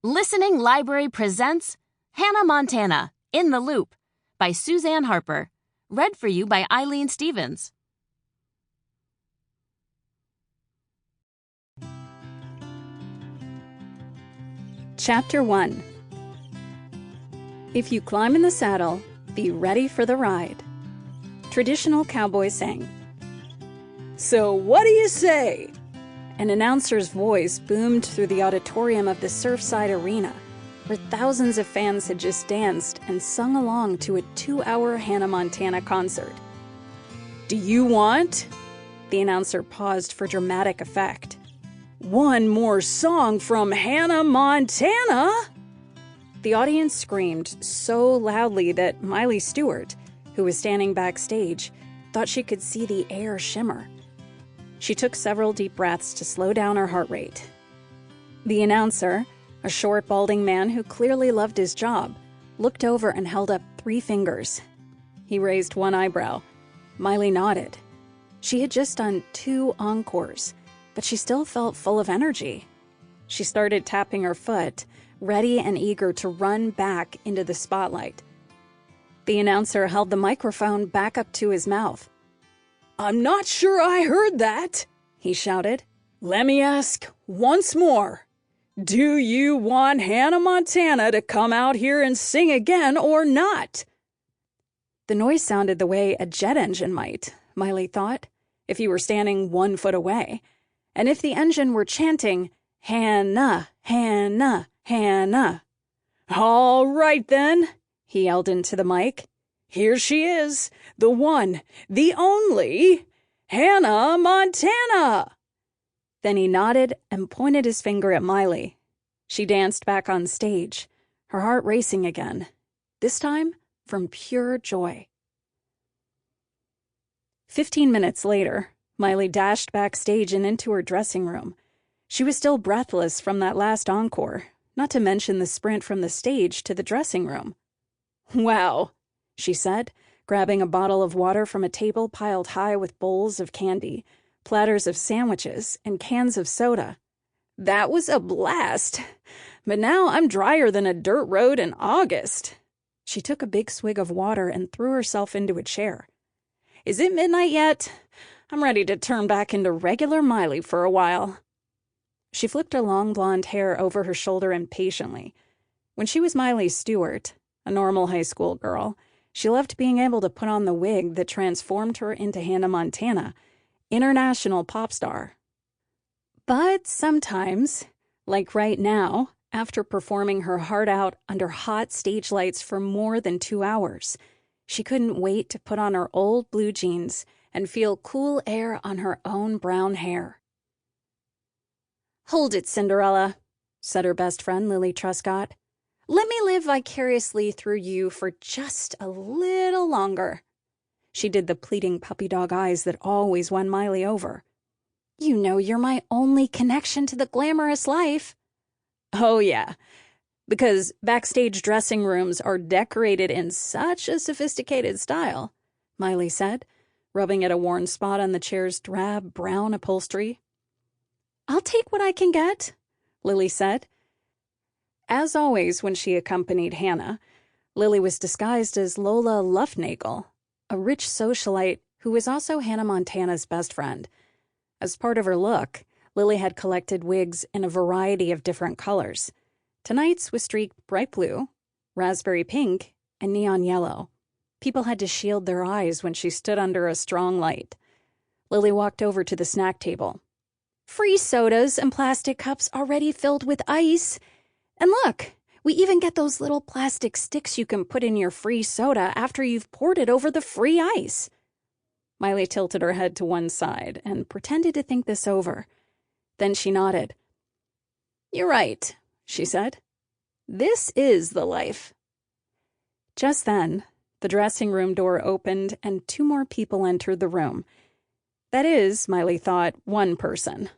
Listening Library presents Hannah Montana, In the Loop by Suzanne Harper. Read for you by Eileen Stevens. Chapter 1. If you climb in the saddle, be ready for the ride. Traditional cowboy saying. So what do you say? An announcer's voice boomed through the auditorium of the Surfside Arena, where thousands of fans had just danced and sung along to a 2-hour Hannah Montana concert. Do you want? The announcer paused for dramatic effect. One more song from Hannah Montana? The audience screamed so loudly that Miley Stewart, who was standing backstage, thought she could see the air shimmer. She took several deep breaths to slow down her heart rate. The announcer, a short, balding man who clearly loved his job, looked over and held up 3 fingers. He raised one eyebrow. Miley nodded. She had just done 2 encores, but she still felt full of energy. She started tapping her foot, ready and eager to run back into the spotlight. The announcer held the microphone back up to his mouth. I'm not sure I heard that, he shouted. Let me ask once more. Do you want Hannah Montana to come out here and sing again or not? The noise sounded the way a jet engine might, Miley thought, if he were standing 1 foot away, and if the engine were chanting, Hannah, Hannah, Hannah. All right then, he yelled into the mic. Here she is, the one, the only, Hannah Montana! Then he nodded and pointed his finger at Miley. She danced back on stage, her heart racing again, this time from pure joy. 15 minutes later, Miley dashed backstage and into her dressing room. She was still breathless from that last encore, not to mention the sprint from the stage to the dressing room. Wow, she said, grabbing a bottle of water from a table piled high with bowls of candy, platters of sandwiches, and cans of soda. That was a blast, but now I'm drier than a dirt road in August. She took a big swig of water and threw herself into a chair. Is it midnight yet? I'm ready to turn back into regular Miley for a while. She flipped her long blonde hair over her shoulder impatiently. When she was Miley Stewart, a normal high school girl, she loved being able to put on the wig that transformed her into Hannah Montana, international pop star. But sometimes, like right now, after performing her heart out under hot stage lights for more than 2 hours, she couldn't wait to put on her old blue jeans and feel cool air on her own brown hair. Hold it, Cinderella, said her best friend Lilly Truscott. Let me live vicariously through you for just a little longer. She did the pleading puppy dog eyes that always won Miley over. You know you're my only connection to the glamorous life. Oh, yeah, because backstage dressing rooms are decorated in such a sophisticated style, Miley said, rubbing at a worn spot on the chair's drab brown upholstery. I'll take what I can get, Lilly said. As always when she accompanied Hannah, Lilly was disguised as Lola Luftnagle, a rich socialite who was also Hannah Montana's best friend. As part of her look, Lilly had collected wigs in a variety of different colors. Tonight's was streaked bright blue, raspberry pink, and neon yellow. People had to shield their eyes when she stood under a strong light. Lilly walked over to the snack table. Free sodas and plastic cups already filled with ice. And look, we even get those little plastic sticks you can put in your free soda after you've poured it over the free ice. Miley tilted her head to one side and pretended to think this over. Then she nodded. You're right, she said. This is the life. Just then, the dressing room door opened and 2 more people entered the room. That is, Miley thought, 1 person.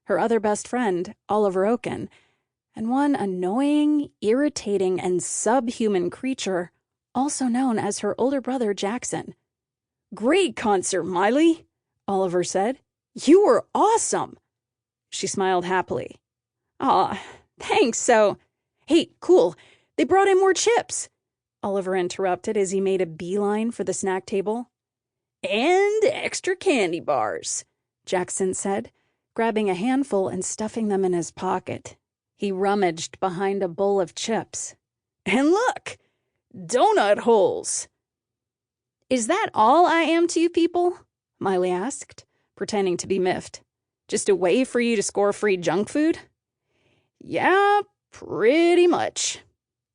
Her other best friend, Oliver Oaken, and one annoying, irritating, and subhuman creature, also known as her older brother Jackson. Great concert, Miley, Oliver said. You were awesome. She smiled happily. Aw, thanks, so... Hey, cool. They brought in more chips, Oliver interrupted as he made a beeline for the snack table. And extra candy bars, Jackson said, grabbing a handful and stuffing them in his pocket. He rummaged behind a bowl of chips. And look, donut holes. Is that all I am to you people? Miley asked, pretending to be miffed. Just a way for you to score free junk food? Yeah, pretty much,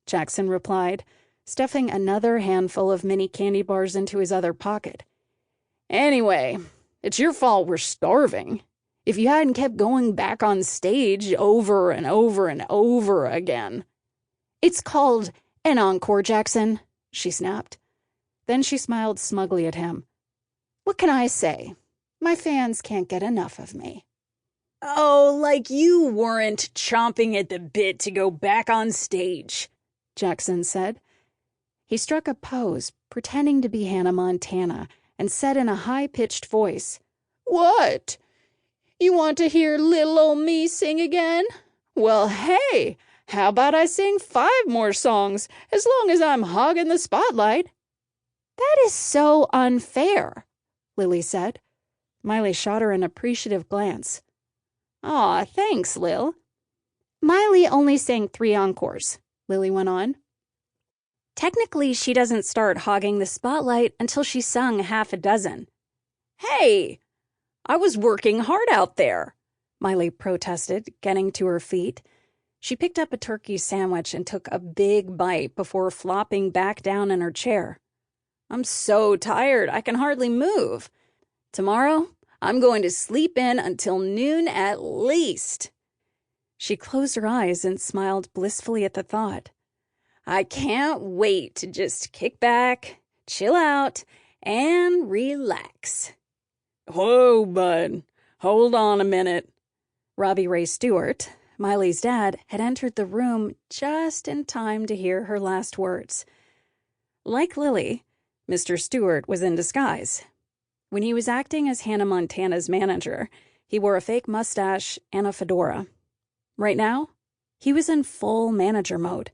Jackson replied, stuffing another handful of mini candy bars into his other pocket. Anyway, it's your fault we're starving. If you hadn't kept going back on stage over and over and over again. It's called an encore, Jackson, she snapped. Then she smiled smugly at him. What can I say? My fans can't get enough of me. Oh, like you weren't chomping at the bit to go back on stage, Jackson said. He struck a pose, pretending to be Hannah Montana, and said in a high-pitched voice, What? You want to hear little old me sing again? Well, hey, how about I sing 5 more songs as long as I'm hogging the spotlight? That is so unfair, Lilly said. Miley shot her an appreciative glance. Aw, thanks, Lil. Miley only sang 3 encores, Lilly went on. Technically, she doesn't start hogging the spotlight until she's sung half a dozen. Hey, I was working hard out there, Miley protested, getting to her feet. She picked up a turkey sandwich and took a big bite before flopping back down in her chair. I'm so tired I can hardly move. Tomorrow, I'm going to sleep in until noon at least. She closed her eyes and smiled blissfully at the thought. I can't wait to just kick back, chill out, and relax. Whoa, bud. Hold on a minute. Robby Ray Stewart, Miley's dad, had entered the room just in time to hear her last words. Like Lilly, Mr. Stewart was in disguise. When he was acting as Hannah Montana's manager, he wore a fake mustache and a fedora. Right now, he was in full manager mode.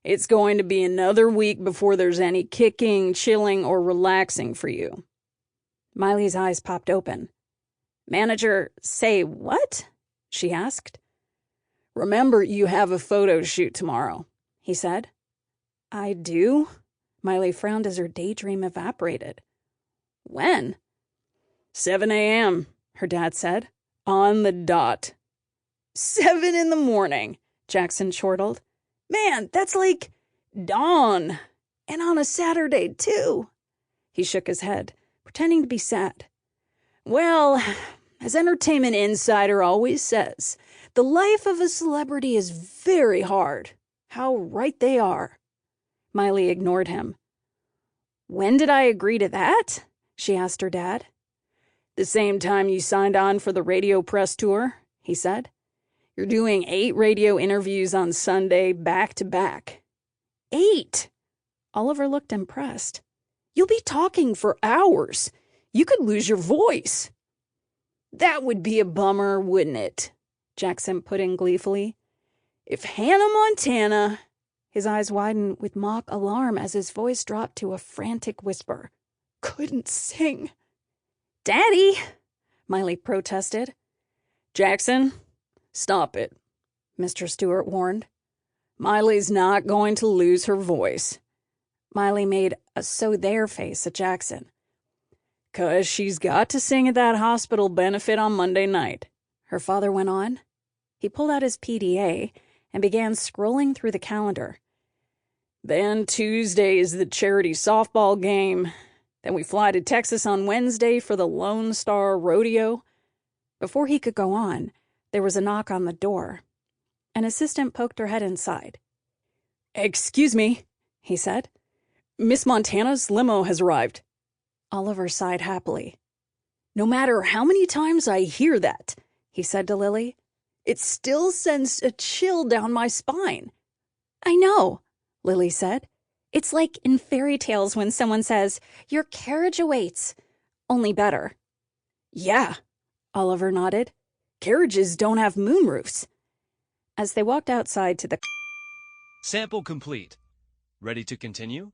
It's going to be another week before there's any kicking, chilling, or relaxing for you. Miley's eyes popped open. Manager, say what? She asked. Remember, you have a photo shoot tomorrow, he said. I do? Miley frowned as her daydream evaporated. When? 7 a.m., her dad said. On the dot. 7 in the morning, Jackson chortled. Man, that's like dawn. And on a Saturday, too. He shook his head, pretending to be sad. Well, as Entertainment Insider always says, the life of a celebrity is very hard. How right they are. Miley ignored him. When did I agree to that? She asked her dad. The same time you signed on for the radio press tour, he said. You're doing 8 radio interviews on Sunday back to back. 8? Oliver looked impressed. You'll be talking for hours. You could lose your voice. That would be a bummer, wouldn't it? Jackson put in gleefully. If Hannah Montana... His eyes widened with mock alarm as his voice dropped to a frantic whisper. Couldn't sing. Daddy, Miley protested. Jackson, stop it, Mr. Stewart warned. Miley's not going to lose her voice. Miley made a so-there face at Jackson. 'Cause she's got to sing at that hospital benefit on Monday night, her father went on. He pulled out his PDA and began scrolling through the calendar. Then Tuesday is the charity softball game. Then we fly to Texas on Wednesday for the Lone Star Rodeo. Before he could go on, there was a knock on the door. An assistant poked her head inside. Excuse me, he said. Miss Montana's limo has arrived. Oliver sighed happily. No matter how many times I hear that, he said to Lilly, it still sends a chill down my spine. I know, Lilly said. It's like in fairy tales when someone says, your carriage awaits. Only better. Yeah, Oliver nodded. Carriages don't have moonroofs. As they walked outside to the Sample complete. Ready to continue?